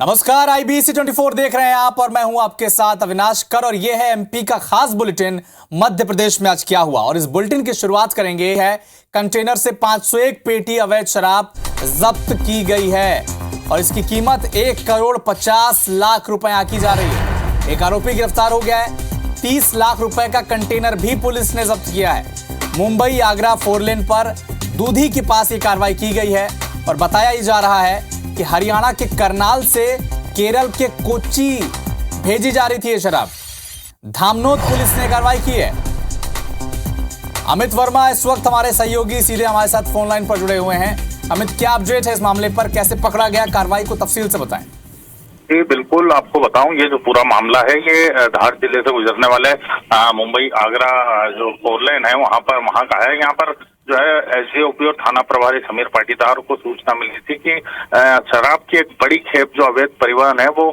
नमस्कार, IBC 24 देख रहे हैं आप और मैं हूं आपके साथ अविनाश कर और यह है एमपी का खास बुलेटिन मध्य प्रदेश में आज क्या हुआ। और इस बुलेटिन की शुरुआत करेंगे है कंटेनर से 501 पेटी अवैध शराब जब्त की गई है और इसकी कीमत 1,50 लाख रुपए आंकी जा रही है। एक आरोपी गिरफ्तार हो गया है। 30 लाख रुपए का कंटेनर भी पुलिस ने जब्त किया है। मुंबई आगरा 4 लेन पर दूधी के पास ये कार्रवाई की गई है और बताया ही जा रहा है कि हरियाणा के करनाल से केरल के कोच्चि भेजी जा रही थी ये शराब। धामनोद पुलिस ने कार्रवाई की है। अमित वर्मा इस वक्त हमारे सहयोगी सीधे हमारे साथ फोन लाइन पर जुड़े हुए हैं। अमित, क्या अपडेट है इस मामले पर? कैसे पकड़ा गया? कार्रवाई को तफसील से बताएं। जी बिल्कुल, आपको बताऊं, ये जो पूरा मामला है ये धार जिले से गुजरने वाले मुंबई आगरा जो 4 लेन है वहां का है। यहाँ पर जो है एसडीओपी और थाना प्रभारी समीर पाटीदार को सूचना मिली थी कि शराब की एक बड़ी खेप जो अवैध परिवहन है वो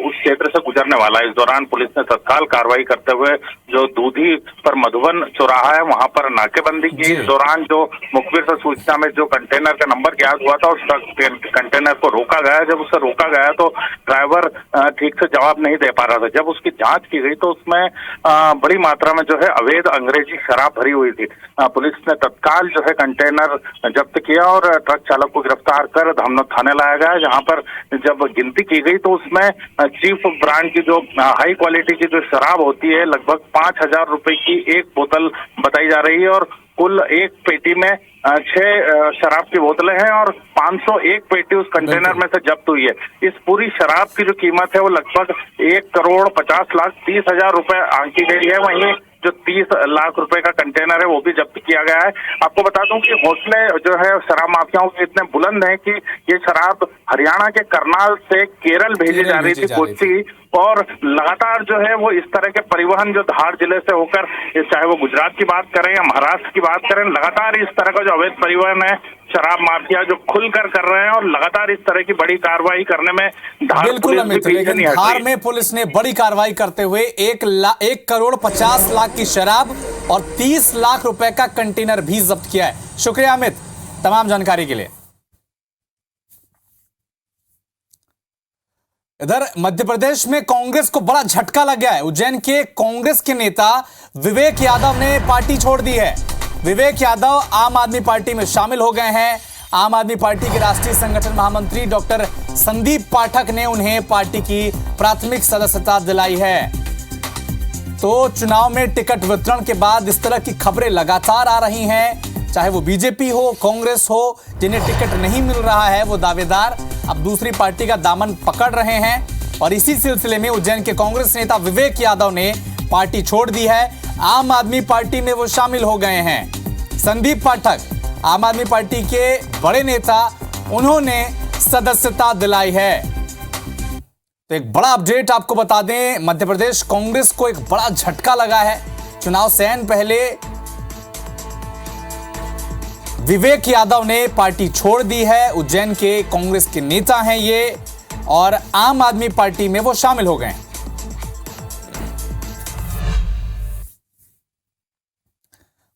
उस क्षेत्र से गुजरने वाला है। इस दौरान पुलिस ने तत्काल कार्रवाई करते हुए जो दूधी पर मधुबन चौराहा है वहां पर नाकेबंदी की। इस दौरान जो मुखबिर से सूचना में जो कंटेनर का नंबर ज्ञात हुआ था उस कंटेनर को रोका गया। जब उसे रोका गया तो ड्राइवर ठीक से जवाब नहीं दे पा रहा था। जब उसकी जांच की गई तो उसमें बड़ी मात्रा में जो है अवैध अंग्रेजी शराब भरी हुई थी। पुलिस ने तत्काल जो है कंटेनर जब्त किया और ट्रक चालक को गिरफ्तार कर धामनोद थाने लाया गया। जहां पर जब गिनती की गई तो उसमें चीफ ब्रांड की जो हाई क्वालिटी की जो शराब होती है लगभग 5,000 रुपए की एक बोतल बताई जा रही है और कुल एक पेटी में 6 शराब की बोतलें हैं और 501 पेटी उस कंटेनर में से जब्त हुई है। इस पूरी शराब की जो कीमत है वो लगभग 1,50,30,000 रुपए आंकी गई है। वहीं जो 30 लाख रुपए का कंटेनर है वो भी जब्त किया गया है। आपको बता दूं कि हौसले जो है शराब माफियाओं के इतने बुलंद हैं कि ये शराब हरियाणा के करनाल से केरल भेजी जा रही थी कोच्चि, और लगातार जो है वो इस तरह के परिवहन जो धार जिले से होकर, चाहे वो गुजरात की बात करें या महाराष्ट्र की बात करें, लगातार इस तरह का जो अवैध परिवहन है शराब माफिया जो खुलकर कर रहे हैं और लगातार इस तरह की बड़ी कार्रवाई करने में बिल्कुल अमित, लेकिन धार में पुलिस ने बड़ी कार्रवाई करते हुए 1,50 लाख की शराब और 30 लाख रुपए का कंटेनर भी जब्त किया है। शुक्रिया अमित तमाम जानकारी के लिए। इधर मध्य प्रदेश में कांग्रेस को बड़ा झटका लग गया है। उज्जैन के कांग्रेस के नेता विवेक यादव ने पार्टी छोड़ दी है। विवेक यादव आम आदमी पार्टी में शामिल हो गए हैं। आम आदमी पार्टी के राष्ट्रीय संगठन महामंत्री डॉक्टर संदीप पाठक ने उन्हें पार्टी की प्राथमिक सदस्यता दिलाई है। तो चुनाव में टिकट वितरण के बाद इस तरह की खबरें लगातार आ रही हैं, चाहे वो बीजेपी हो, कांग्रेस हो, जिन्हें टिकट नहीं मिल रहा है वो दावेदार अब दूसरी पार्टी का दामन पकड़ रहे हैं। और इसी सिलसिले में उज्जैन के कांग्रेस नेता विवेक यादव ने पार्टी छोड़ दी है। आम आदमी पार्टी में वो शामिल हो गए हैं। संदीप पाठक आम आदमी पार्टी के बड़े नेता, उन्होंने सदस्यता दिलाई है। तो एक बड़ा अपडेट आपको बता दें, मध्य प्रदेश कांग्रेस को एक बड़ा झटका लगा है। चुनाव से पहले विवेक यादव ने पार्टी छोड़ दी है। उज्जैन के कांग्रेस के नेता हैं ये और आम आदमी पार्टी में वो शामिल हो गए।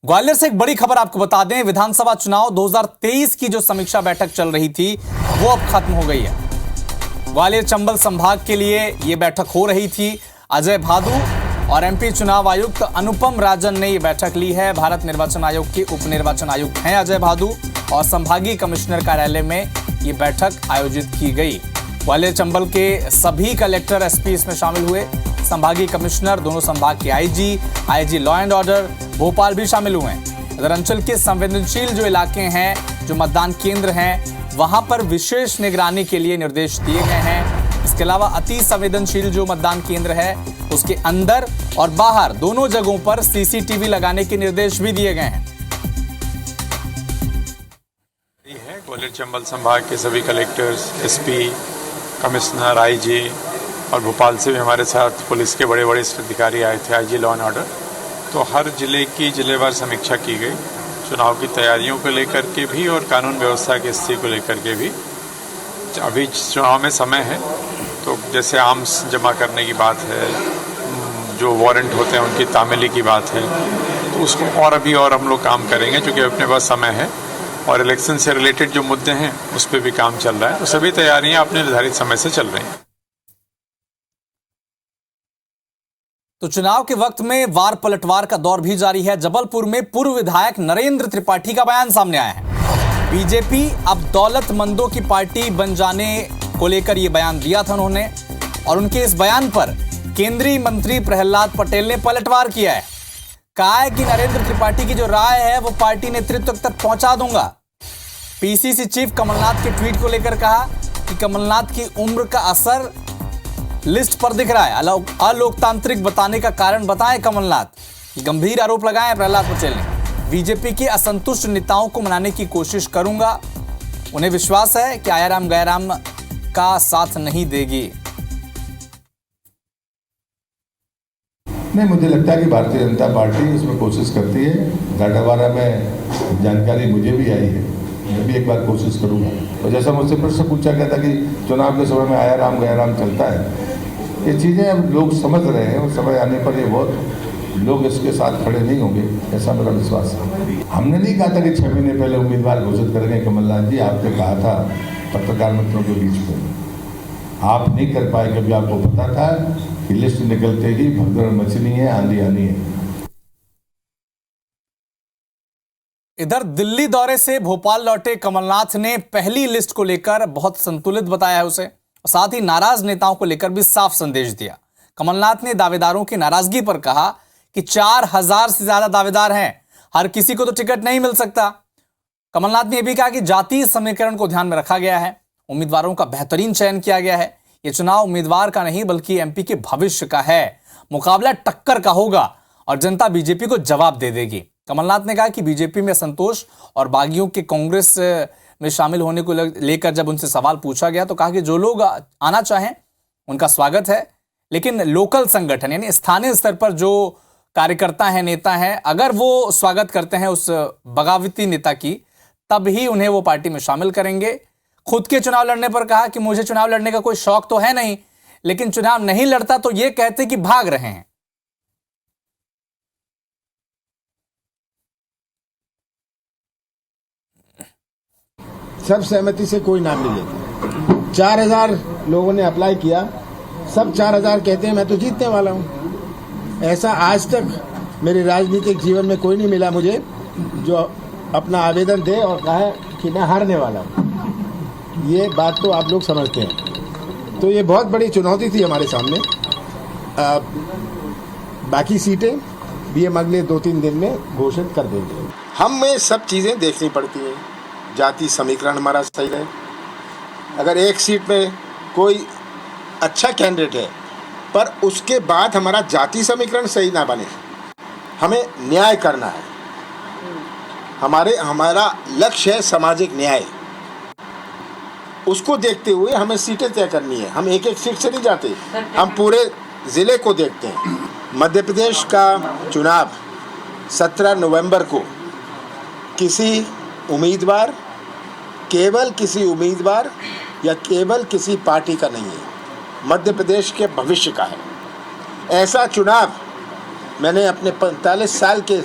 ग्वालियर से एक बड़ी खबर आपको बता दें, विधानसभा चुनाव 2023 की जो समीक्षा बैठक चल रही थी वो अब खत्म हो गई है। ग्वालियर चंबल संभाग के लिए यह बैठक हो रही थी। अजय भादु और एमपी चुनाव आयुक्त अनुपम राजन ने यह बैठक ली है। भारत निर्वाचन आयोग के उप निर्वाचन आयुक्त हैं अजय भादु और संभागीय कमिश्नर कार्यालय में यह बैठक आयोजित की गई। ग्वालियर चंबल के सभी कलेक्टर एसपी इसमें शामिल हुए। संभागीय कमिश्नर, दोनों संभाग के IG law and order, Bhopal भी शामिल हुए हैं। इधर अंचल के संवेदनशील जो इलाके हैं, जो मतदान केंद्र हैं, वहां पर विशेष निगरानी के लिए निर्देश दिए गए हैं। इसके अलावा अति संवेदनशील जो मतदान केंद्र है उसके अंदर और बाहर दोनों जगहों पर सीसीटीवी लगाने के निर्देश भी दिए गए हैं। ग्वालियर चंबल संभाग के सभी कलेक्टर्स, एसपी, कमिश्नर, आईजी और भोपाल से भी हमारे साथ पुलिस के बड़े वरिष्ठ अधिकारी आए थे, आईजी लॉ एंड ऑर्डर। तो हर जिले की जिलेवार समीक्षा की गई, चुनाव की तैयारियों को लेकर के भी और कानून व्यवस्था की स्थिति को लेकर के भी। अभी चुनाव में समय है तो जैसे आर्म्स जमा करने की बात है, जो वारंट होते हैं उनकी तामीली की बात है, तो उसको और अभी और हम लोग काम करेंगे क्योंकि अपने पास समय है। और इलेक्शन से रिलेटेड जो मुद्दे हैं उस पर भी काम चल रहा है। तो सभी तैयारियां अपने निर्धारित समय से चल रही हैं। तो चुनाव के वक्त में वार पलटवार का दौर भी जारी है। जबलपुर में पूर्व विधायक नरेंद्र त्रिपाठी का बयान सामने आया है। बीजेपी अब दौलतमंदों की पार्टी बन जाने को लेकर यह बयान दिया था उन्होंने, और उनके इस बयान पर केंद्रीय मंत्री प्रहलाद पटेल ने पलटवार किया है। कहा है कि नरेंद्र त्रिपाठी की जो राय है वो पार्टी नेतृत्व तक पहुंचा दूंगा। पीसीसी चीफ कमलनाथ के ट्वीट को लेकर कहा कि कमलनाथ की उम्र का असर लिस्ट पर दिख रहा है, अलोकतांत्रिक बताने का कारण बताएं कमलनाथ। गंभीर आरोप लगाए प्रहलाद पटेल ने। बीजेपी के असंतुष्ट नेताओं को मनाने की कोशिश करूंगा, उन्हें विश्वास है कि आयाराम गयाराम का साथ नहीं देगी। नहीं, मुझे लगता है कि भारतीय जनता पार्टी इसमें कोशिश करती है। गाडावारा में जानकारी मुझे भी आई है, मैं भी एक बार कोशिश करूंगा। और जैसा मुझसे प्रश्न पूछा गया था कि चुनाव के समय में आयाराम गयाराम चलता है, ये चीज़ें अब लोग समझ रहे हैं और समय आने पर ये बहुत लोग इसके साथ खड़े नहीं होंगे, ऐसा मेरा विश्वास है। हमने नहीं कहा था कि 6 महीने पहले उम्मीदवार घोषित करेंगे कमलनाथ जी, आपने कहा था पत्रकार मित्रों के बीच में, आप नहीं कर पाए क्योंकि आपको पता था कि लिस्ट निकलते ही भगदड़ मचनी है, आंधी आनी है। इधर दिल्ली दौरे से भोपाल लौटे कमलनाथ ने पहली लिस्ट को लेकर बहुत संतुलित बताया है उसे, और साथ ही नाराज नेताओं को लेकर भी साफ संदेश दिया। कमलनाथ ने दावेदारों की नाराजगी पर कहा कि 4000 से ज्यादा दावेदार हैं, हर किसी को तो टिकट नहीं मिल सकता। कमलनाथ ने यह भी कहा कि जातीय समीकरण को ध्यान में रखा गया है, उम्मीदवारों का बेहतरीन चयन किया गया है। यह चुनाव उम्मीदवार का नहीं बल्कि एमपी के भविष्य का है। मुकाबला टक्कर का होगा और जनता बीजेपी को जवाब दे देगी। कमलनाथ ने कहा कि बीजेपी में संतोष और बागियों के कांग्रेस में शामिल होने को लेकर जब उनसे सवाल पूछा गया तो कहा कि जो लोग आना चाहें उनका स्वागत है, लेकिन लोकल संगठन यानी स्थानीय स्तर पर जो कार्यकर्ता हैं, नेता हैं, अगर वो स्वागत करते हैं उस बगावती नेता की, तब ही उन्हें वो पार्टी में शामिल करेंगे। खुद के चुनाव लड़ने पर कहा कि मुझे चुनाव लड़ने का कोई शौक तो है नहीं, लेकिन चुनाव नहीं लड़ता तो ये कहते कि भाग रहे हैं। सब सहमति से कोई नाम नहीं लेता। 4000 लोगों ने अप्लाई किया, सब 4000 कहते हैं मैं तो जीतने वाला हूं। ऐसा आज तक मेरे राजनीतिक जीवन में कोई नहीं मिला मुझे जो अपना आवेदन दे और कहे कि मैं हारने वाला हूं। ये बात तो आप लोग समझते हैं। तो ये बहुत बड़ी चुनौती थी हमारे सामने। बाकी सीटें भी हम अगले 2-3 दिन में घोषित कर देंगे। हमें सब चीज़ें देखनी पड़ती हैं। जाति समीकरण हमारा सही है। अगर एक सीट में कोई अच्छा कैंडिडेट है पर उसके बाद हमारा जाति समीकरण सही ना बने, हमें न्याय करना है। हमारा लक्ष्य है सामाजिक न्याय। उसको देखते हुए हमें सीटें तय करनी है। हम एक सीट से नहीं जाते, हम पूरे ज़िले को देखते हैं। मध्य प्रदेश का चुनाव 17 नवंबर को केवल किसी उम्मीदवार या केवल किसी पार्टी का नहीं है, मध्य प्रदेश के भविष्य का है। ऐसा चुनाव मैंने अपने 45 साल के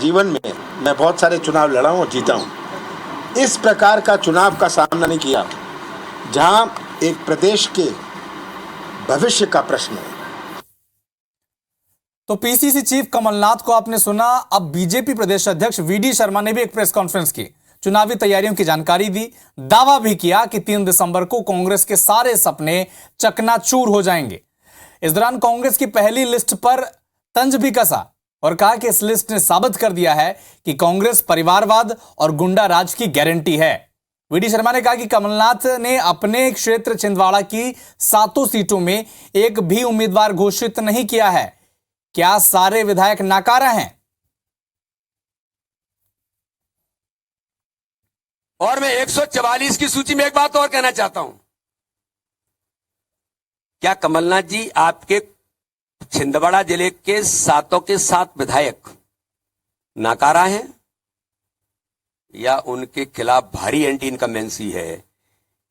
जीवन में मैं बहुत सारे चुनाव लड़ा हूँ और जीता हूँ। इस प्रकार का चुनाव का सामना नहीं किया जहां एक प्रदेश के भविष्य का प्रश्न है। तो पीसीसी चीफ कमलनाथ को आपने सुना। अब बीजेपी प्रदेश अध्यक्ष वीडी शर्मा ने भी एक प्रेस कॉन्फ्रेंस की, चुनावी तैयारियों की जानकारी दी, दावा भी किया कि 3 दिसंबर को कांग्रेस के सारे सपने चकनाचूर हो जाएंगे। इस दौरान कांग्रेस की पहली लिस्ट पर तंज भी कसा और कहा कि इस लिस्ट ने साबित कर दिया है कि कांग्रेस परिवारवाद और गुंडा राज की गारंटी है। वीडी शर्मा ने कहा कि कमलनाथ ने अपने क्षेत्र छिंदवाड़ा की 7 सीटों में एक भी उम्मीदवार घोषित नहीं किया है। क्या सारे विधायक नाकारा हैं? और मैं 144 की सूची में एक बात और कहना चाहता हूं। क्या कमलनाथ जी आपके छिंदवाड़ा जिले के 7 के 7 विधायक नाकारा हैं या उनके खिलाफ भारी एंटी इनकम्बेंसी है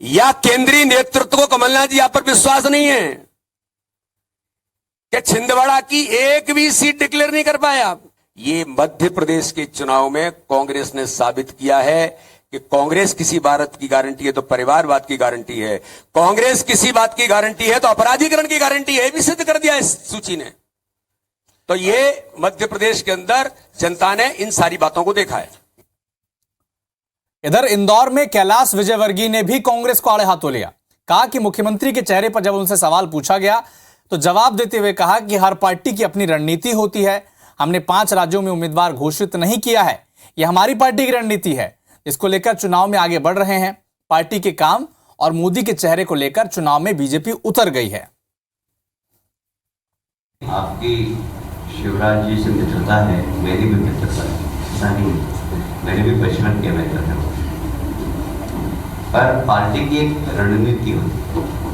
या केंद्रीय नेतृत्व को कमलनाथ जी आप पर विश्वास नहीं है? क्या छिंदवाड़ा की एक भी सीट डिक्लेयर नहीं कर पाए आप? ये मध्य प्रदेश के चुनाव में कांग्रेस ने साबित किया है कि कांग्रेस किसी बात की गारंटी है तो परिवारवाद की गारंटी है, कांग्रेस किसी बात की गारंटी है तो अपराधीकरण की गारंटी है, भी सिद्ध कर दिया इस सूची ने। तो ये मध्य प्रदेश के अंदर जनता ने इन सारी बातों को देखा है। इधर इंदौर में कैलाश विजयवर्गीय ने भी कांग्रेस को आड़े हाथों लिया। कहा कि मुख्यमंत्री के चेहरे पर जब उनसे सवाल पूछा गया तो जवाब देते हुए कहा कि हर पार्टी की अपनी रणनीति होती है, हमने 5 राज्यों में उम्मीदवार घोषित नहीं किया है, यह हमारी पार्टी की रणनीति है, इसको लेकर चुनाव में आगे बढ़ रहे हैं। पार्टी के काम और मोदी के चेहरे को लेकर चुनाव में बीजेपी उतर गई है। आपकी शिवराज जी से मित्रता है, मेरी भी मित्रता है, ऐसा नहीं, मेरे भी बचपन के मित्र हैं, पर पार्टी की एक रणनीति होती है।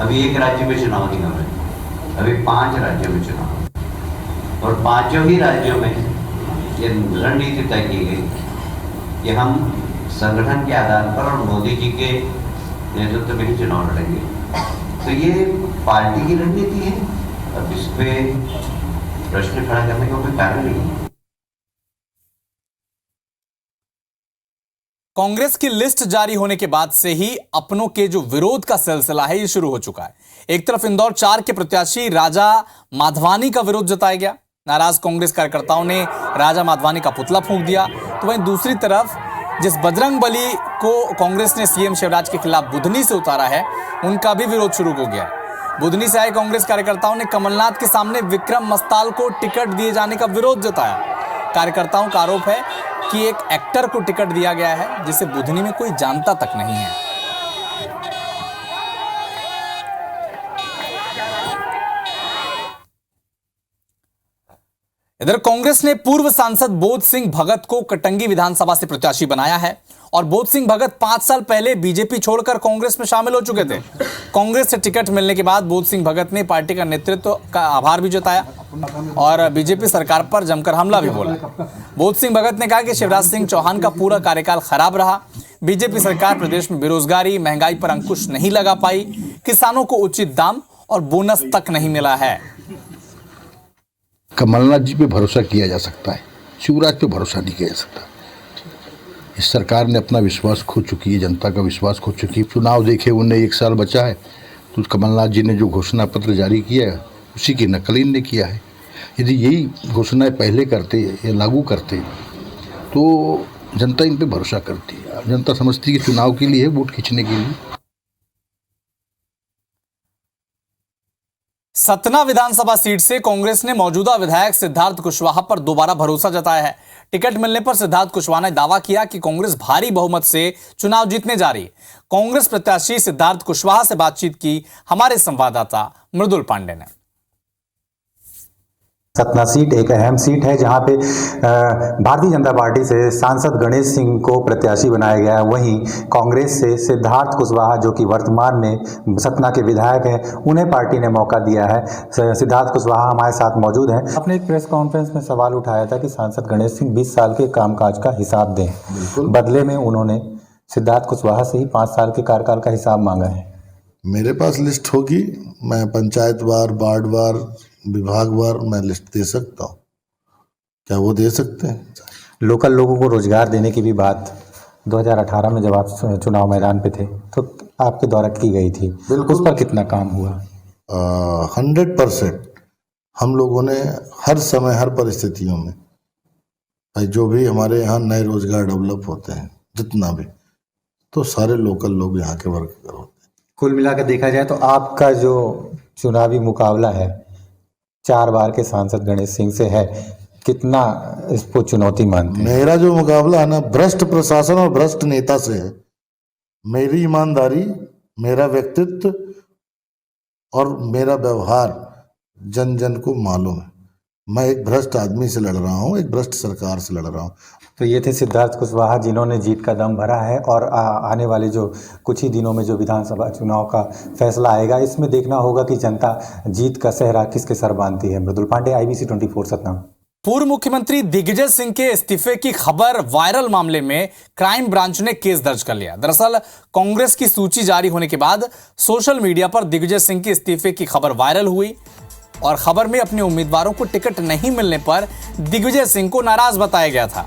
अभी एक राज्य में चुनाव नहीं हो रहे, अभी 5 राज्यों में चुनाव, और 5 ही राज्यों में ये रणनीति तय की गई कि हम संगठन के आधार पर और मोदी जी के नेतृत्व में ही चुनाव लड़ेंगे। तो ये पार्टी की रणनीति है, अब इस पे प्रश्न खड़ा करने का कोई कारण नहीं है। कांग्रेस की लिस्ट जारी होने के बाद से ही अपनों के जो विरोध का सिलसिला है ये शुरू हो चुका है। एक तरफ इंदौर 4 के प्रत्याशी राजा माधवानी का विरोध जताया गया, नाराज कांग्रेस कार्यकर्ताओं ने राजा माधवानी का पुतला फूंक दिया, तो वहीं दूसरी तरफ जिस बजरंग बली को कांग्रेस ने सीएम शिवराज के खिलाफ बुधनी से उतारा है, उनका भी विरोध शुरू हो गया। बुधनी से आए कांग्रेस कार्यकर्ताओं ने कमलनाथ के सामने विक्रम मस्ताल को टिकट दिए जाने का विरोध जताया। कार्यकर्ताओं का आरोप है कि एक एक्टर को टिकट दिया गया है जिसे बुधनी में कोई जानता तक नहीं है। इधर कांग्रेस ने पूर्व सांसद बोध सिंह भगत को कटंगी विधानसभा से प्रत्याशी बनाया है और बोध सिंह भगत 5 साल पहले बीजेपी छोड़कर कांग्रेस में शामिल हो चुके थे। कांग्रेस से टिकट मिलने के बाद बोध सिंह भगत ने पार्टी का नेतृत्व का आभार भी जताया और बीजेपी सरकार पर जमकर हमला भी बोला। बोध सिंह भगत ने कहा कि शिवराज सिंह चौहान का पूरा कार्यकाल खराब रहा, बीजेपी सरकार प्रदेश में बेरोजगारी, महंगाई पर अंकुश नहीं लगा पाई, किसानों को उचित दाम और बोनस तक नहीं मिला है। कमलनाथ जी पे भरोसा किया जा सकता है, शिवराज पे भरोसा नहीं किया जा सकता। इस सरकार ने अपना विश्वास खो चुकी है, जनता का विश्वास खो चुकी है। चुनाव देखे उन्हें 1 साल बचा है, तो कमलनाथ जी ने जो घोषणा पत्र जारी किया है उसी की नकल इनने किया है। यदि यही घोषणाएं पहले करते या लागू करते तो जनता इन पे भरोसा करती है। जनता समझती है कि चुनाव के लिए वोट खींचने के लिए। सतना विधानसभा सीट से कांग्रेस ने मौजूदा विधायक सिद्धार्थ कुशवाहा पर दोबारा भरोसा जताया है। टिकट मिलने पर सिद्धार्थ कुशवाहा ने दावा किया कि कांग्रेस भारी बहुमत से चुनाव जीतने जा रही है। कांग्रेस प्रत्याशी सिद्धार्थ कुशवाहा से बातचीत की हमारे संवाददाता मृदुल पांडे ने। सतना सीट एक अहम सीट है जहां पे भारतीय जनता पार्टी से सांसद गणेश सिंह को प्रत्याशी बनाया गया है। वहीं कांग्रेस से सिद्धार्थ कुशवाहा जो कि वर्तमान में सतना के विधायक हैं, उन्हें पार्टी ने मौका दिया है। सिद्धार्थ कुशवाहा हमारे साथ मौजूद हैं। अपने एक प्रेस कॉन्फ्रेंस में सवाल उठाया था कि सांसद गणेश सिंह 20 साल के कामकाज का हिसाब दें। बदले में उन्होंने सिद्धार्थ कुशवाहा से ही 5 साल के कार्यकाल का हिसाब मांगा है। मेरे पास लिस्ट होगी, मैं पंचायत वार, वार्ड वार, विभाग वार मैं लिस्ट दे सकता हूँ। क्या वो दे सकते हैं? लोकल लोगों को रोजगार देने की भी बात 2018 में जब आप चुनाव मैदान पे थे तो आपके द्वारा की गई थी, उस पर कितना काम हुआ? 100% हम लोगों ने हर समय हर परिस्थितियों में भाई जो भी हमारे यहाँ नए रोजगार डेवलप होते हैं जितना भी, तो सारे लोकल लोग यहाँ के वर्कर होते हैं। कुल मिलाकर देखा जाए तो आपका जो चुनावी मुकाबला है 4 बार के सांसद गणेश सिंह से है, कितना इसको चुनौती मानते हैं? मेरा जो मुकाबला है ना भ्रष्ट प्रशासन और भ्रष्ट नेता से है। मेरी ईमानदारी, मेरा व्यक्तित्व और मेरा व्यवहार जन जन को मालूम है। मैं एक भ्रष्ट आदमी से लड़ रहा हूँ, एक भ्रष्ट सरकार से लड़ रहा हूँ। तो ये थे सिद्धार्थ कुशवाहा जिन्होंने जीत का दम भरा है और आने वाले जो कुछ ही दिनों में जो विधानसभा चुनाव का फैसला आएगा, इसमें देखना होगा कि जनता जीत का सेहरा किसके सर बांधती है। मृदुल पांडे, IBC 24 सतना। पूर्व मुख्यमंत्री दिग्विजय सिंह के इस्तीफे की खबर वायरल मामले में क्राइम ब्रांच ने केस दर्ज कर लिया। दरअसल कांग्रेस की सूची जारी होने के बाद सोशल मीडिया पर दिग्विजय सिंह के इस्तीफे की खबर वायरल हुई। और खबर में अपने उम्मीदवारों को टिकट नहीं मिलने पर दिग्विजय सिंह को नाराज बताया गया था,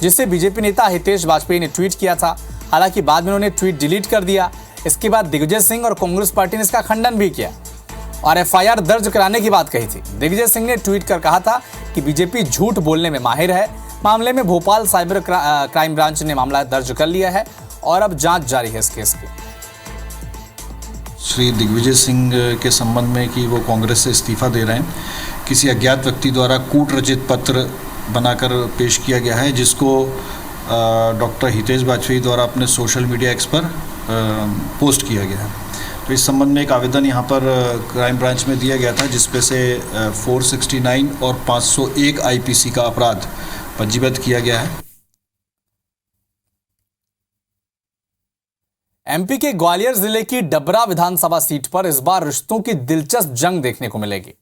जिसे बीजेपी नेता हितेश वाजपेयी ने ट्वीट किया था। हालांकि बाद में उन्होंने ट्वीट डिलीट कर दिया। इसके बाद दिग्विजय सिंह और कांग्रेस पार्टी ने इसका खंडन भी किया और एफआईआर दर्ज कराने की बात कही थी। दिग्विजय सिंह ने ट्वीट कर कहा था कि बीजेपी झूठ बोलने में माहिर है। मामले में भोपाल साइबर क्राइम ब्रांच ने मामला दर्ज कर लिया है और अब जांच जारी है इस केस की। श्री दिग्विजय सिंह के संबंध में कि वो कांग्रेस से इस्तीफा दे रहे हैं, किसी अज्ञात व्यक्ति द्वारा कूट रचित पत्र बनाकर पेश किया गया है, जिसको डॉक्टर हितेश वाजपेयी द्वारा अपने सोशल मीडिया एक्स पर पोस्ट किया गया है। तो इस संबंध में एक आवेदन यहाँ पर क्राइम ब्रांच में दिया गया था, जिसपे से 469 और 501 आईपीसी का अपराध पंजीबद्ध किया गया है। एमपी के ग्वालियर जिले की डबरा विधानसभा सीट पर इस बार रिश्तों की दिलचस्प जंग देखने को मिलेगी।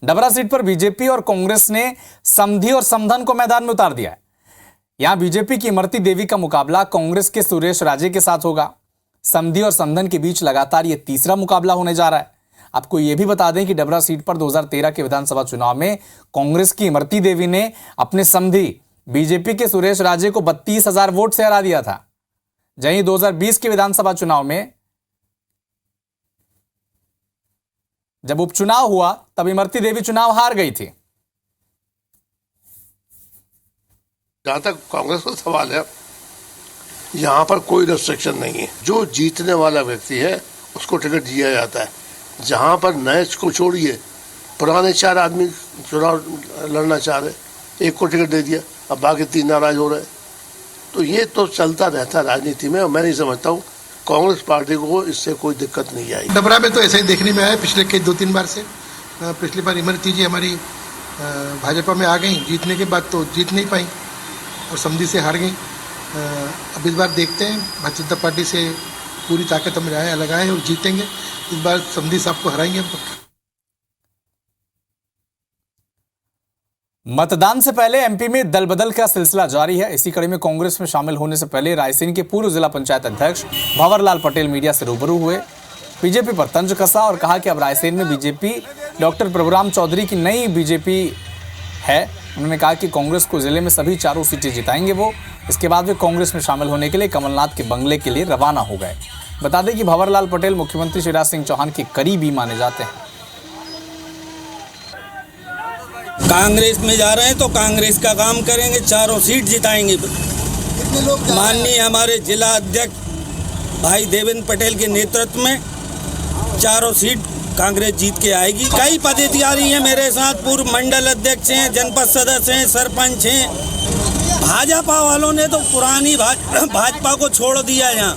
डबरा सीट पर बीजेपी और कांग्रेस ने समधी और समधन को मैदान में उतार दिया है। यहां बीजेपी की इमरती देवी का मुकाबला कांग्रेस के सुरेश राजे के साथ होगा। समधी और समधन के बीच लगातार यह तीसरा मुकाबला होने जा रहा है। आपको यह भी बता दें कि डबरा सीट पर 2013 के विधानसभा चुनाव में कांग्रेस की इमरती देवी ने अपने समधी बीजेपी के सुरेश राजे को 32,000 वोट से हरा दिया था। वहीं 2020 के विधानसभा चुनाव में जब उपचुनाव हुआ तब इमरती देवी चुनाव हार गई थी। जहां तक कांग्रेस का सवाल है, यहाँ पर कोई रेस्ट्रिक्शन नहीं है। जो जीतने वाला व्यक्ति है उसको टिकट दिया जाता है। जहाँ पर नए को छोड़िए, पुराने 4 आदमी चुनाव लड़ना चाह रहे, एक को टिकट दे दिया, अब बाकी 3 नाराज हो रहे। तो ये तो चलता रहता है राजनीति में, और मैं नहीं समझता हूँ कांग्रेस पार्टी को इससे कोई दिक्कत नहीं आई। डबरा में तो ऐसा ही देखने में आया पिछले 2-3 बार से। पिछली बार इमरती जी हमारी भाजपा में आ गई, जीतने के बाद तो जीत नहीं पाई और समधी से हार गई। अब इस बार देखते हैं, भारतीय जनता पार्टी से पूरी ताकत हम लगाए और जीतेंगे। इस बार समधी साहब को हराएंगे हम। मतदान से पहले एमपी में दल बदल का सिलसिला जारी है। इसी कड़ी में कांग्रेस में शामिल होने से पहले रायसेन के पूर्व जिला पंचायत अध्यक्ष भंवरलाल पटेल मीडिया से रूबरू हुए। बीजेपी पर तंज कसा और कहा कि अब रायसेन में बीजेपी डॉक्टर प्रभुराम चौधरी की नई बीजेपी है। उन्होंने कहा कि कांग्रेस को जिले में सभी 4 सीटें जिताएंगे वो। इसके बाद वे कांग्रेस में शामिल होने के लिए कमलनाथ के बंगले के लिए रवाना हो गए। बता दें कि भंवरलाल पटेल मुख्यमंत्री शिवराज सिंह चौहान के करीबी माने जाते हैं। कांग्रेस में जा रहे हैं तो कांग्रेस का काम करेंगे, 4 सीट जिताएंगे। माननीय हमारे जिला अध्यक्ष भाई देवेंद्र पटेल के नेतृत्व में 4 सीट कांग्रेस जीत के आएगी। कई पदाधिकारी हैं मेरे साथ, पूर्व मंडल अध्यक्ष हैं, जनपद सदस्य हैं, सरपंच हैं। भाजपा वालों ने तो पुरानी भाजपा को छोड़ दिया यहाँ।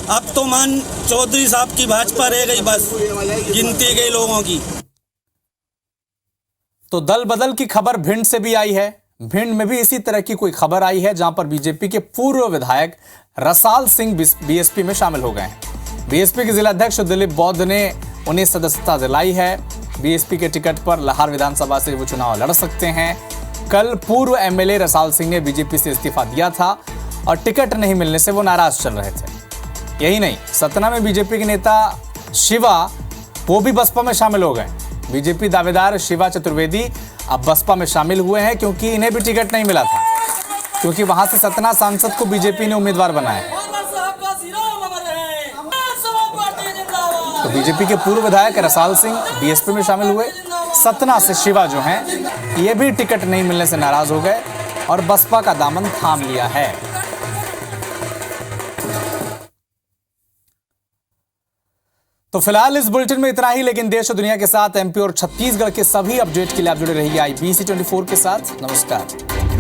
अब तो मान चौधरी साहब की भाजपा रह गई, बस गिनती गई लोगों की। तो दल बदल की खबर भिंड से भी आई है। भिंड में भी इसी तरह की कोई खबर आई है, जहां पर बीजेपी के पूर्व विधायक रसाल सिंह बीएसपी में शामिल हो गए हैं। बीएसपी के जिलाध्यक्ष दिलीप बौद्ध ने उन्हें सदस्यता दिलाई है। बीएसपी के टिकट पर लाहौर विधानसभा से वो चुनाव लड़ सकते हैं। कल पूर्व एमएलए रसाल सिंह ने बीजेपी से इस्तीफा दिया था और टिकट नहीं मिलने से वो नाराज चल रहे थे। यही नहीं, सतना में बीजेपी के नेता शिवा वो भी बसपा में शामिल हो गए। बीजेपी दावेदार शिवा चतुर्वेदी अब बसपा में शामिल हुए हैं, क्योंकि इन्हें भी टिकट नहीं मिला था, क्योंकि वहां से सतना सांसद को बीजेपी ने उम्मीदवार बनाया। तो बीजेपी के पूर्व विधायक रसाल सिंह बीएसपी में शामिल हुए। सतना से शिवा जो हैं, ये भी टिकट नहीं मिलने से नाराज हो गए और बसपा का दामन थाम लिया है। तो फिलहाल इस बुलेटिन में इतना ही, लेकिन देश और दुनिया के साथ एमपी और छत्तीसगढ़ के सभी अपडेट के लिए आप जुड़े रहिए IBC 24 के साथ। नमस्कार।